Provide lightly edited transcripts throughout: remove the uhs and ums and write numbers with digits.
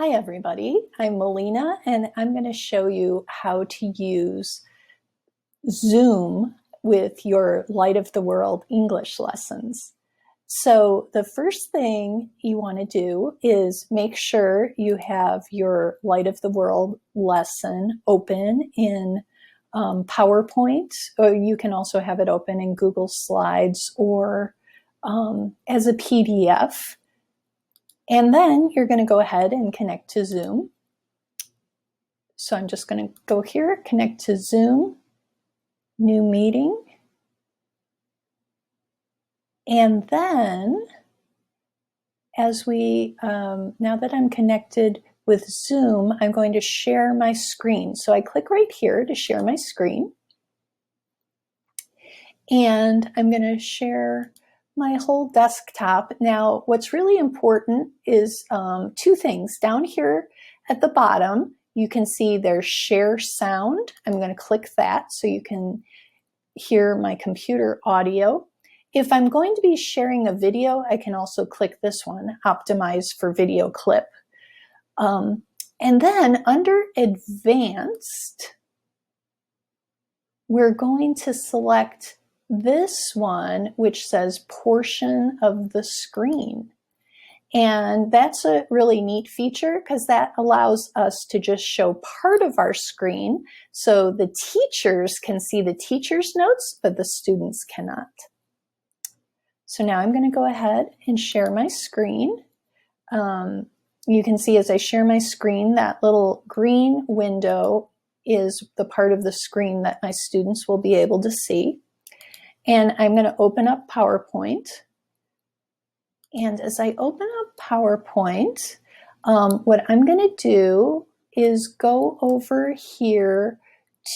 Hi everybody, I'm Melina and I'm going to show you how to use Zoom with your Light of the World English lessons. So the first thing you want to do is make sure you have your Light of the World lesson open in PowerPoint, or you can also have it open in Google Slides or as a PDF. And then you're going to go ahead and connect to Zoom. So I'm just going to go here, connect to Zoom, new meeting. And then now that I'm connected with Zoom, I'm going to share my screen. So I click right here to share my screen. And I'm going to share my whole desktop. Now, what's really important is two things. Down here at the bottom, you can see there's share sound. I'm going to click that so you can hear my computer audio. If I'm going to be sharing a video, I can also click this one, optimize for video clip. And then under advanced, we're going to select this one, which says portion of the screen. And that's a really neat feature because that allows us to just show part of our screen so the teachers can see the teacher's notes, but the students cannot. So now I'm going to go ahead and share my screen. You can see as I share my screen, that little green window is the part of the screen that my students will be able to see. And I'm going to open up PowerPoint. And as I open up PowerPoint, what I'm going to do is go over here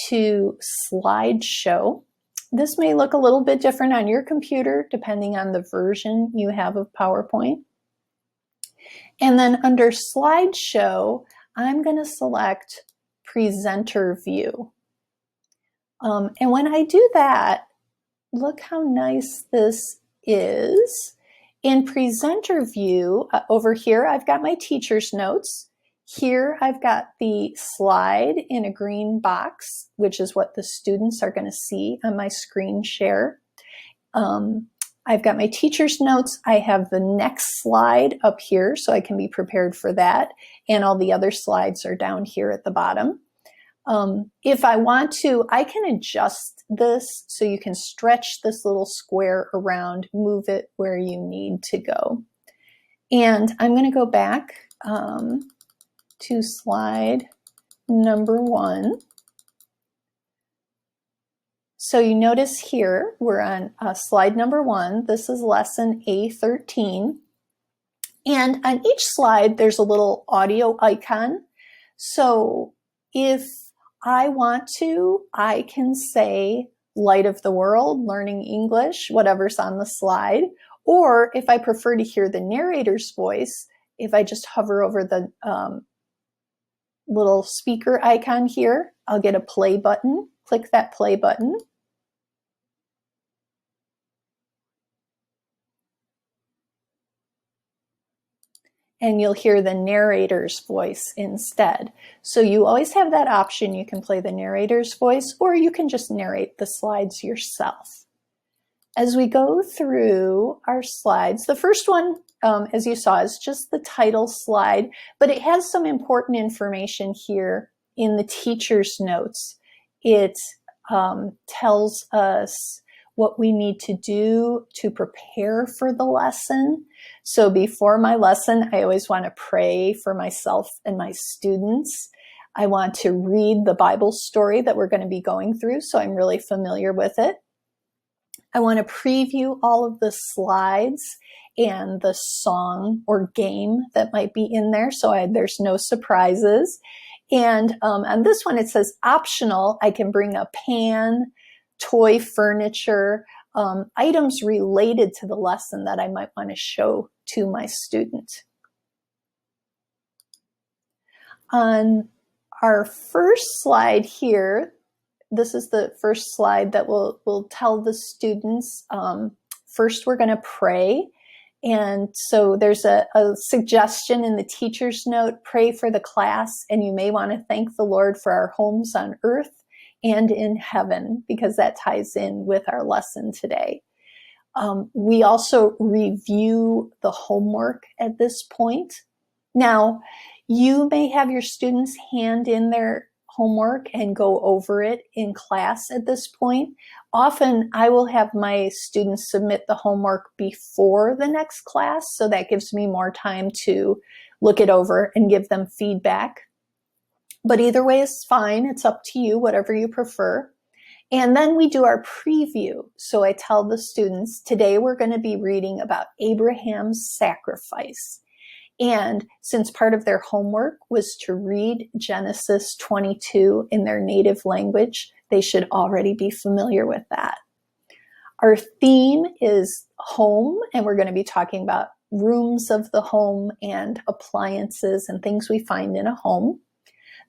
to Slideshow. This may look a little bit different on your computer depending on the version you have of PowerPoint. And then under Slideshow, I'm going to select Presenter View. And when I do that, look how nice this is. In Presenter View, over here, I've got my teacher's notes. Here, I've got the slide in a green box, which is what the students are going to see on my screen share. I've got my teacher's notes. I have the next slide up here, so I can be prepared for that. And all the other slides are down here at the bottom. If I want to, I can adjust this so you can stretch this little square around, move it where you need to go. And I'm going to go back to slide number 1. So you notice here, we're on slide number 1. This is lesson A13. And on each slide, there's a little audio icon. So if I want to, I can say Light of the World, Learning English, whatever's on the slide. Or if I prefer to hear the narrator's voice, if I just hover over the little speaker icon here, I'll get a play button. Click that play button. And you'll hear the narrator's voice instead. So you always have that option. You can play the narrator's voice, or you can just narrate the slides yourself. As we go through our slides, the first one, as you saw, is just the title slide, but it has some important information here in the teacher's notes. It tells us what we need to do to prepare for the lesson. So before my lesson, I always want to pray for myself and my students. I want to read the Bible story that we're going to be going through, so I'm really familiar with it. I want to preview all of the slides and the song or game that might be in there, so there's no surprises. And on this one, it says optional. I can bring a pan, toy furniture, items related to the lesson that I might want to show to my student. On our first slide here, this is the first slide that will tell the students, first we're going to pray, And so there's a suggestion in the teacher's note, pray for the class, and you may want to thank the Lord for our homes on earth and in heaven, because that ties in with our lesson today. We also review the homework at this point. Now, you may have your students hand in their homework and go over it in class at this point. Often I will have my students submit the homework before the next class, so that gives me more time to look it over and give them feedback. But either way is fine. It's up to you, whatever you prefer. And then we do our preview. So I tell the students, today we're going to be reading about Abraham's sacrifice. And since part of their homework was to read Genesis 22 in their native language, they should already be familiar with that. Our theme is home, and we're going to be talking about rooms of the home and appliances and things we find in a home.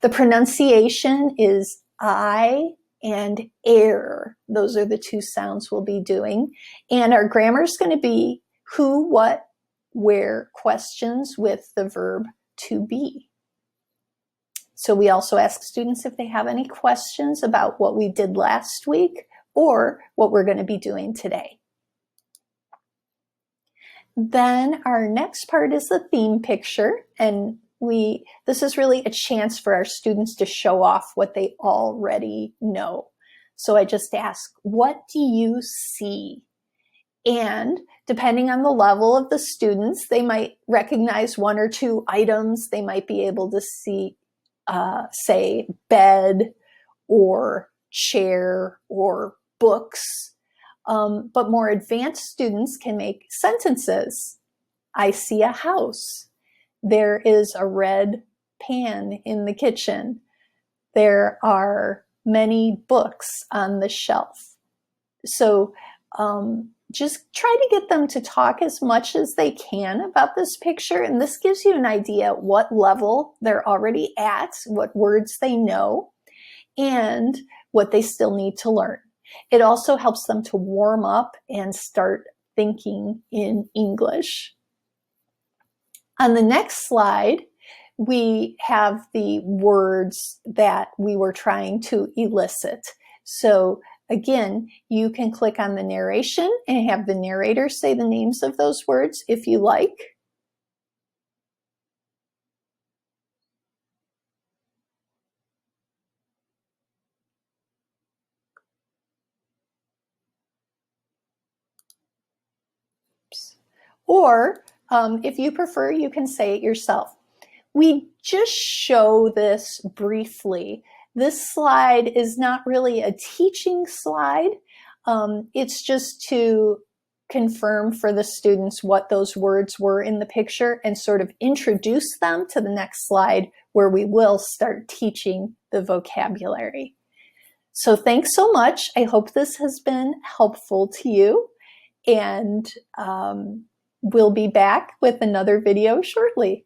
The pronunciation is I and air. Those are the two sounds we'll be doing. And our grammar is going to be who, what, where questions with the verb to be. So we also ask students if they have any questions about what we did last week or what we're going to be doing today. Then our next part is the theme picture, and this is really a chance for our students to show off what they already know. So I just ask, what do you see? And depending on the level of the students, they might recognize one or two items. They might be able to see, say, bed or chair or books. But more advanced students can make sentences. I see a house. There is a red pan in the kitchen. There are many books on the shelf. So just try to get them to talk as much as they can about this picture. And this gives you an idea what level they're already at, what words they know, and what they still need to learn. It also helps them to warm up and start thinking in English. On the next slide, we have the words that we were trying to elicit. So again, you can click on the narration and have the narrator say the names of those words if you like. Or if you prefer, you can say it yourself. We just show this briefly. This slide is not really a teaching slide. It's just to confirm for the students what those words were in the picture and sort of introduce them to the next slide where we will start teaching the vocabulary. So thanks so much. I hope this has been helpful to you, and we'll be back with another video shortly.